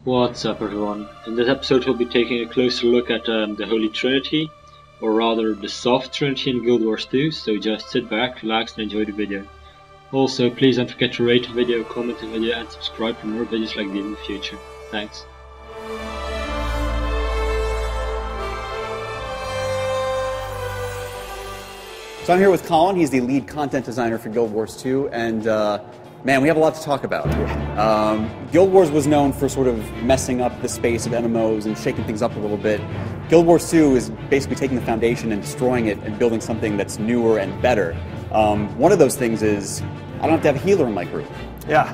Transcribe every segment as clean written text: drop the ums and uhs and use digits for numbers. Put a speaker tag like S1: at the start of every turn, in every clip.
S1: What's up, everyone? In this episode, we'll be taking a closer look at the Holy Trinity, or rather the Soft Trinity in Guild Wars 2, so just sit back, relax, and enjoy the video. Also, please don't forget to rate the video, comment the video, and subscribe for more videos like these in the future. Thanks.
S2: So I'm here with Colin. He's the lead content designer for Guild Wars 2, and man, we have a lot to talk about. Guild Wars was known for sort of messing up the space of MMOs and shaking things up a little bit. Guild Wars 2 is basically taking the foundation and destroying it and building something that's newer and better. One of those things is, I don't have to have a healer in my group.
S3: Yeah.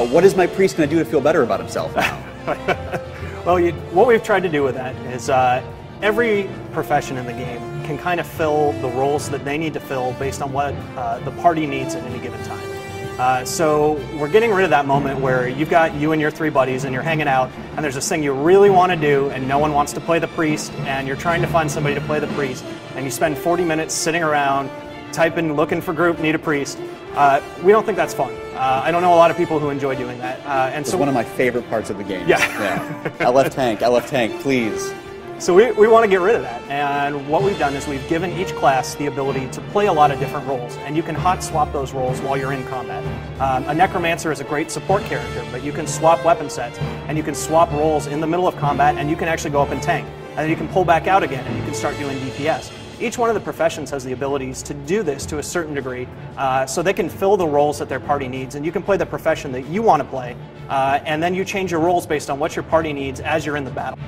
S2: What is my priest going to do to feel better about himself now?
S3: Well, what we've tried to do with that is every profession in the game can kind of fill the roles that they need to fill based on what the party needs at any given time. So we're getting rid of that moment where you've got you and your three buddies and you're hanging out and there's this thing you really want to do and no one wants to play the priest and you're trying to find somebody to play the priest and you spend 40 minutes sitting around typing, looking for group, need a priest. We don't think that's fun. I don't know a lot of people who enjoy doing that. And
S2: It's
S3: so
S2: one of my favorite parts of the game.
S3: Yeah.
S2: LF tank, please.
S3: So we want to get rid of that, and what we've done is we've given each class the ability to play a lot of different roles, and you can hot swap those roles while you're in combat. A Necromancer is a great support character, but you can swap weapon sets, and you can swap roles in the middle of combat, and you can actually go up and tank, and then you can pull back out again, and you can start doing DPS. Each one of the professions has the abilities to do this to a certain degree, so they can fill the roles that their party needs, and you can play the profession that you want to play, and then you change your roles based on what your party needs as you're in the battle.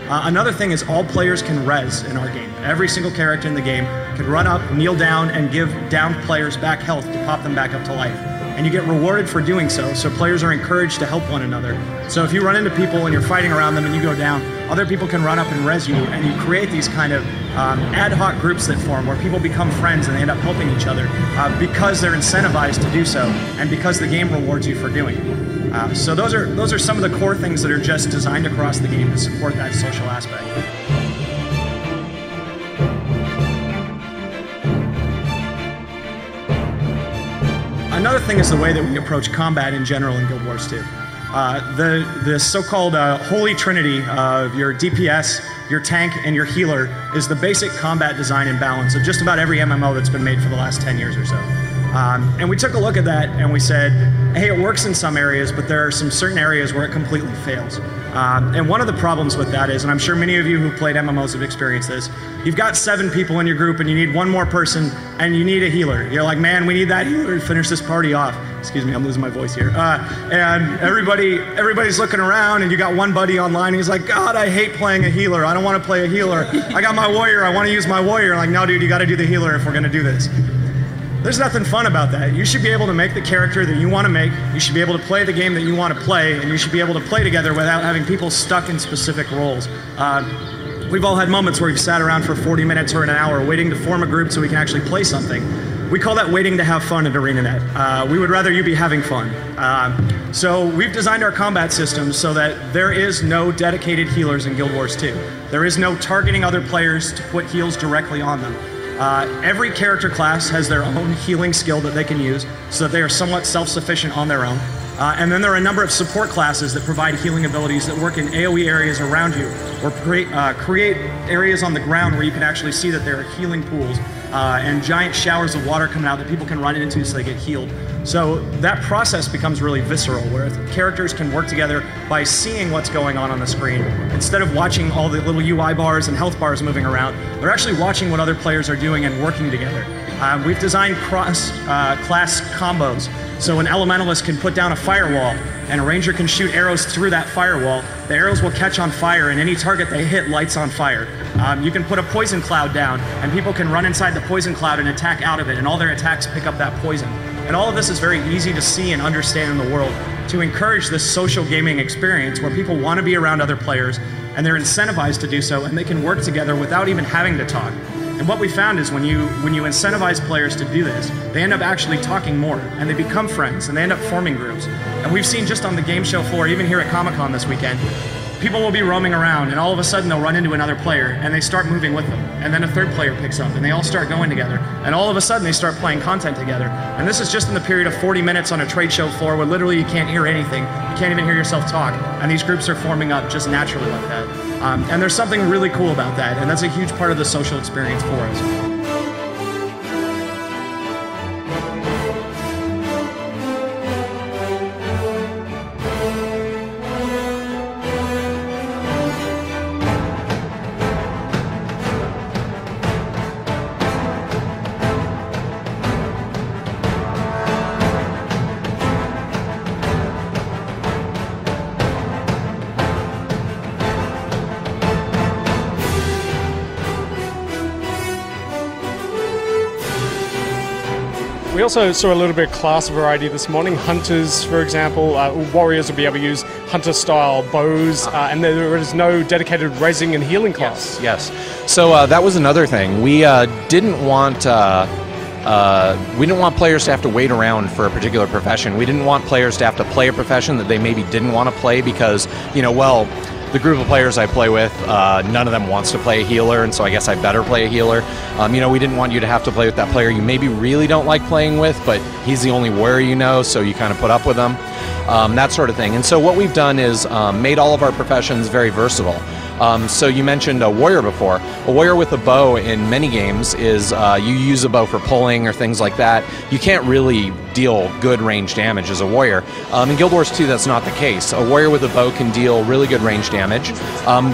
S4: Another thing is all players can res in our game. Every single character in the game can run up, kneel down, and give downed players back health to pop them back up to life. And you get rewarded for doing so, so players are encouraged to help one another. So if you run into people and you're fighting around them and you go down, other people can run up and res you, and you create these kind of ad hoc groups that form where people become friends and they end up helping each other because they're incentivized to do so, and because the game rewards you for doing it. So those are some of the core things that are just designed across the game to support that social aspect. Another thing is the way that we approach combat in general in Guild Wars 2. The so-called Holy Trinity of your DPS, your tank, and your healer is the basic combat design and balance of just about every MMO that's been made for the last 10 years or so. And we took a look at that and we said, hey, it works in some areas, but there are some certain areas where it completely fails. And one of the problems with that is, and I'm sure many of you who played MMOs have experienced this, you've got 7 people in your group and you need one more person and you need a healer. You're like, man, we need that healer to finish this party off. Excuse me, I'm losing my voice here. And everybody's looking around and you got one buddy online and he's like, God, I hate playing a healer. I don't want to play a healer. I got my warrior, I want to use my warrior. Like, no, dude, you got to do the healer if we're going to do this. There's nothing fun about that. You should be able to make the character that you want to make, you should be able to play the game that you want to play, and you should be able to play together without having people stuck in specific roles. We've all had moments where we've sat around for 40 minutes or an hour waiting to form a group so we can actually play something. We call that waiting to have fun at ArenaNet. We would rather you be having fun. So we've designed our combat systems so that there is no dedicated healers in Guild Wars 2. There is no targeting other players to put heals directly on them. Every character class has their own healing skill that they can use so that they are somewhat self-sufficient on their own. And then there are a number of support classes that provide healing abilities that work in AoE areas around you, or create areas on the ground where you can actually see that there are healing pools and giant showers of water coming out that people can run into so they get healed. So that process becomes really visceral, where characters can work together by seeing what's going on the screen. Instead of watching all the little UI bars and health bars moving around, they're actually watching what other players are doing and working together. We've designed cross-class combos, so an elementalist can put down a firewall, and a ranger can shoot arrows through that firewall. The arrows will catch on fire, and any target they hit lights on fire. You can put a poison cloud down, and people can run inside the poison cloud and attack out of it, and all their attacks pick up that poison. And all of this is very easy to see and understand in the world to encourage this social gaming experience where people want to be around other players, and they're incentivized to do so, and they can work together without even having to talk. And what we found is when you incentivize players to do this, they end up actually talking more, and they become friends, and they end up forming groups. And we've seen just on the game show floor, even here at Comic-Con this weekend, people will be roaming around, and all of a sudden they'll run into another player, and they start moving with them. and then a third player picks up, and they all start going together, and all of a sudden they start playing content together. And this is just in the period of 40 minutes on a trade show floor where literally you can't hear anything. You can't even hear yourself talk, and these groups are forming up just naturally like that. And there's something really cool about that, and that's a huge part of the social experience for us.
S5: We also saw a little bit of class variety this morning. Hunters, for example, warriors will be able to use hunter-style bows, and there is no dedicated rezzing and healing class.
S6: Yes. So that was another thing. We didn't want players to have to wait around for a particular profession. We didn't want players to have to play a profession that they maybe didn't want to play because, the group of players I play with, none of them wants to play a healer, and so I guess I better play a healer. We didn't want you to have to play with that player you maybe really don't like playing with, but he's the only warrior so you kind of put up with him, that sort of thing. And so what we've done is made all of our professions very versatile. So you mentioned a warrior before. A warrior with a bow in many games is you use a bow for pulling or things like that. You can't really deal good range damage as a warrior. In Guild Wars 2, that's not the case. A warrior with a bow can deal really good range damage.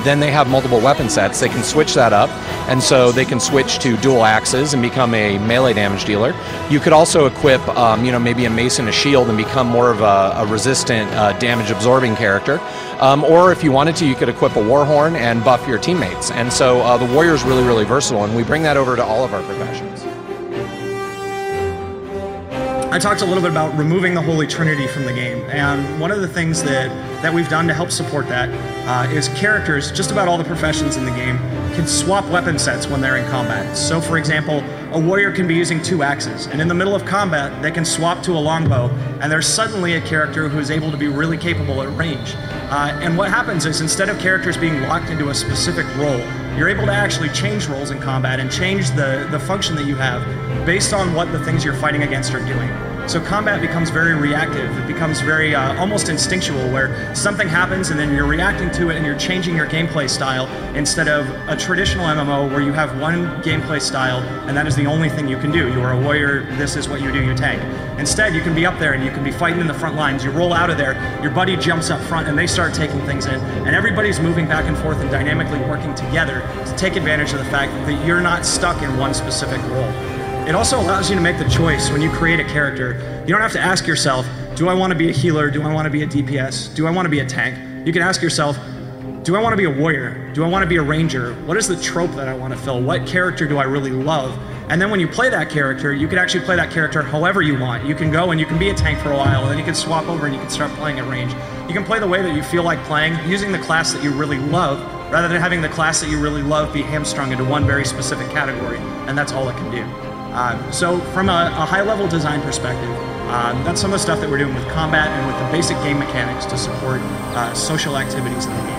S6: Then they have multiple weapon sets. They can switch that up, and so they can switch to dual axes and become a melee damage dealer. You could also equip, maybe a mace and a shield and become more of a resistant damage absorbing character. Or if you wanted to, you could equip a warhorn and buff your teammates. And so the warrior is really, really versatile, and we bring that over to all of our professions.
S4: I talked a little bit about removing the Holy Trinity from the game, and one of the things that we've done to help support that is characters, just about all the professions in the game, can swap weapon sets when they're in combat. So for example, a warrior can be using 2 axes, and in the middle of combat, they can swap to a longbow, and there's suddenly a character who's able to be really capable at range. And what happens is, instead of characters being locked into a specific role, you're able to actually change roles in combat and change the function that you have based on what the things you're fighting against are doing. So combat becomes very reactive. It becomes very almost instinctual, where something happens and then you're reacting to it and you're changing your gameplay style, instead of a traditional MMO where you have one gameplay style and that is the only thing you can do. You are a warrior, this is what you do, you tank. Instead, you can be up there and you can be fighting in the front lines. You roll out of there, your buddy jumps up front and they start taking things in, and everybody's moving back and forth and dynamically working together to take advantage of the fact that you're not stuck in one specific role. It also allows you to make the choice when you create a character. You don't have to ask yourself, do I want to be a healer? Do I want to be a DPS? Do I want to be a tank? You can ask yourself, do I want to be a warrior? Do I want to be a ranger? What is the trope that I want to fill? What character do I really love? And then when you play that character, you can actually play that character however you want. You can go and you can be a tank for a while, and then you can swap over and you can start playing at range. You can play the way that you feel like playing, using the class that you really love, rather than having the class that you really love be hamstrung into one very specific category, and that's all it can do. So from a high-level design perspective, that's some of the stuff that we're doing with combat and with the basic game mechanics to support social activities in the game.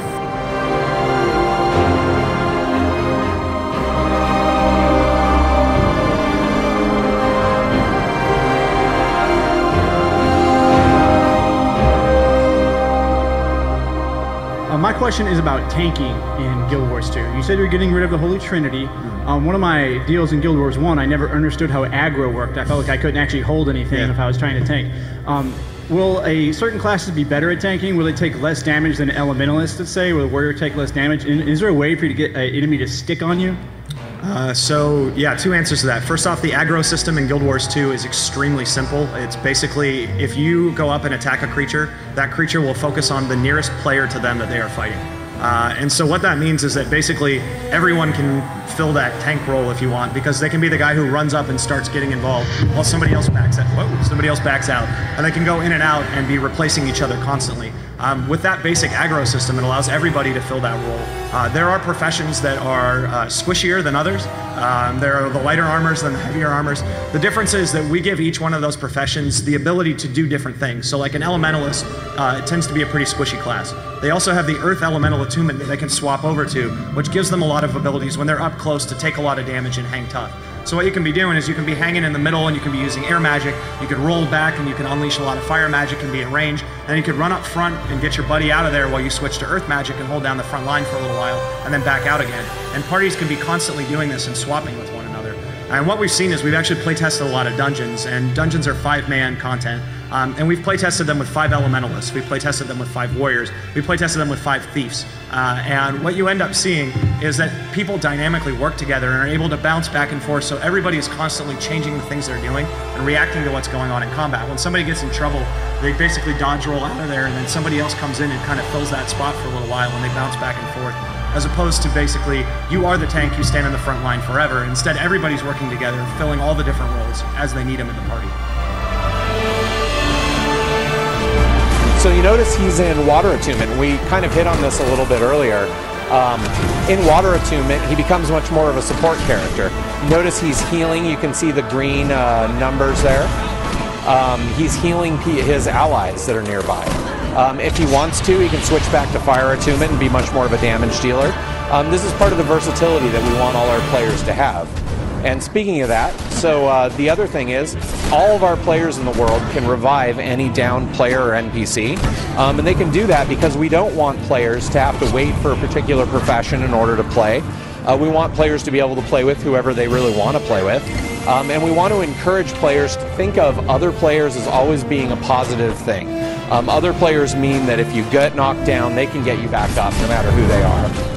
S7: My question is about tanking in Guild Wars 2. You said you're getting rid of the Holy Trinity. One of my deals in Guild Wars 1, I never understood how aggro worked. I felt like I couldn't actually hold anything if I was trying to tank. Will a certain classes be better at tanking? Will they take less damage than an elementalist, let's say? Will a warrior take less damage? And is there a way for you to get an enemy to stick on you?
S4: So yeah, 2 answers to that. First off, the aggro system in Guild Wars 2 is extremely simple. It's basically, if you go up and attack a creature, that creature will focus on the nearest player to them that they are fighting. And so what that means is that basically everyone can fill that tank role if you want, because they can be the guy who runs up and starts getting involved while somebody else backs out. And they can go in and out and be replacing each other constantly. With that basic aggro system, it allows everybody to fill that role. There are professions that are squishier than others. There are the lighter armors than the heavier armors. The difference is that we give each one of those professions the ability to do different things. So like an elementalist, it tends to be a pretty squishy class. They also have the earth elemental attunement that they can swap over to, which gives them a lot of abilities when they're up close to take a lot of damage and hang tough. So what you can be doing is you can be hanging in the middle and you can be using air magic, you could roll back and you can unleash a lot of fire magic and be in range, and you could run up front and get your buddy out of there while you switch to earth magic and hold down the front line for a little while and then back out again. And parties can be constantly doing this and swapping with one another. And what we've seen is we've actually playtested a lot of dungeons, and dungeons are 5-man content. And we've playtested them with 5 elementalists, we've playtested them with 5 warriors, we've playtested them with 5 thieves. And what you end up seeing is that people dynamically work together and are able to bounce back and forth, so everybody is constantly changing the things they're doing and reacting to what's going on in combat. When somebody gets in trouble, they basically dodge roll out of there, and then somebody else comes in and kind of fills that spot for a little while, and they bounce back and forth. As opposed to basically, you are the tank, you stand in the front line forever. Instead, everybody's working together, filling all the different roles as they need them in the party.
S6: So you notice he's in Water Attunement. We kind of hit on this a little bit earlier. In Water Attunement, he becomes much more of a support character. Notice he's healing. You can see the green numbers there. He's healing his allies that are nearby. If he wants to, he can switch back to Fire Attunement and be much more of a damage dealer. This is part of the versatility that we want all our players to have. And speaking of that, so the other thing is, all of our players in the world can revive any downed player or NPC, and they can do that because we don't want players to have to wait for a particular profession in order to play. We want players to be able to play with whoever they really want to play with, and we want to encourage players to think of other players as always being a positive thing. Other players mean that if you get knocked down, they can get you back up no matter who they are.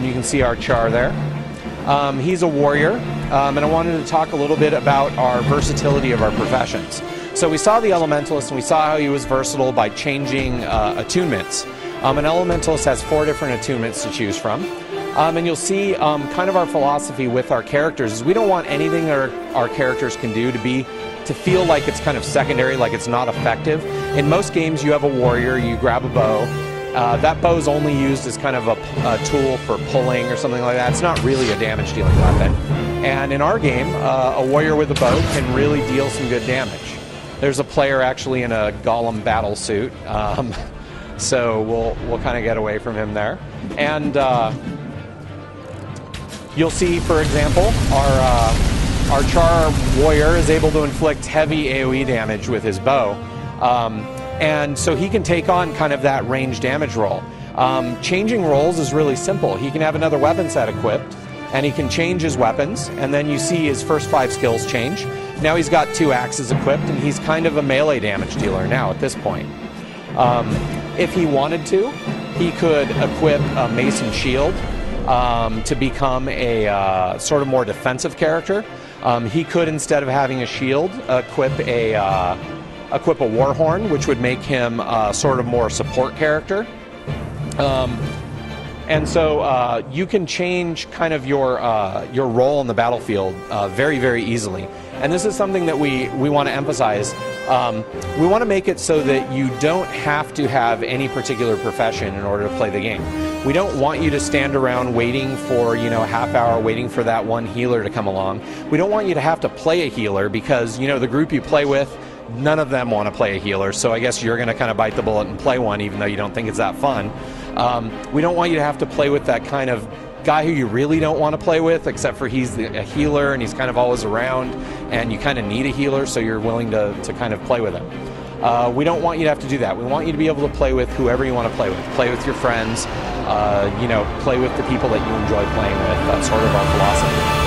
S6: You can see our Char there. He's a warrior, and I wanted to talk a little bit about our versatility of our professions. So we saw the Elementalist, and we saw how he was versatile by changing attunements. An Elementalist has 4 different attunements to choose from. And you'll see kind of our philosophy with our characters is we don't want anything that our characters can do to feel like it's kind of secondary, like it's not effective. In most games, you have a warrior, you grab a bow. That bow is only used as kind of a tool for pulling or something like that. It's not really a damage dealing weapon. And in our game, a warrior with a bow can really deal some good damage. There's a player actually in a Golem battle suit, so we'll kind of get away from him there. And you'll see, for example, our Char warrior is able to inflict heavy AoE damage with his bow. And so he can take on kind of that range damage roll. Changing roles is really simple. He can have another weapon set equipped, and he can change his weapons, and then you see his first 5 skills change. Now he's got 2 axes equipped, and he's kind of a melee damage dealer now at this point. If he wanted to, he could equip a Mason Shield to become a sort of more defensive character. He could, instead of having a shield, equip a Warhorn, which would make him sort of more support character. And so you can change kind of your role in the battlefield very, very easily. And this is something that we want to emphasize. We want to make it so that you don't have to have any particular profession in order to play the game. We don't want you to stand around waiting for, a half hour, waiting for that one healer to come along. We don't want you to have to play a healer because, the group you play with, none of them want to play a healer, so I guess you're going to kind of bite the bullet and play one even though you don't think it's that fun. We don't want you to have to play with that kind of guy who you really don't want to play with, except for he's a healer and he's kind of always around and you kind of need a healer, so you're willing to kind of play with him. We don't want you to have to do that. We want you to be able to play with whoever you want to play with. Play with your friends, play with the people that you enjoy playing with. That's sort of our philosophy.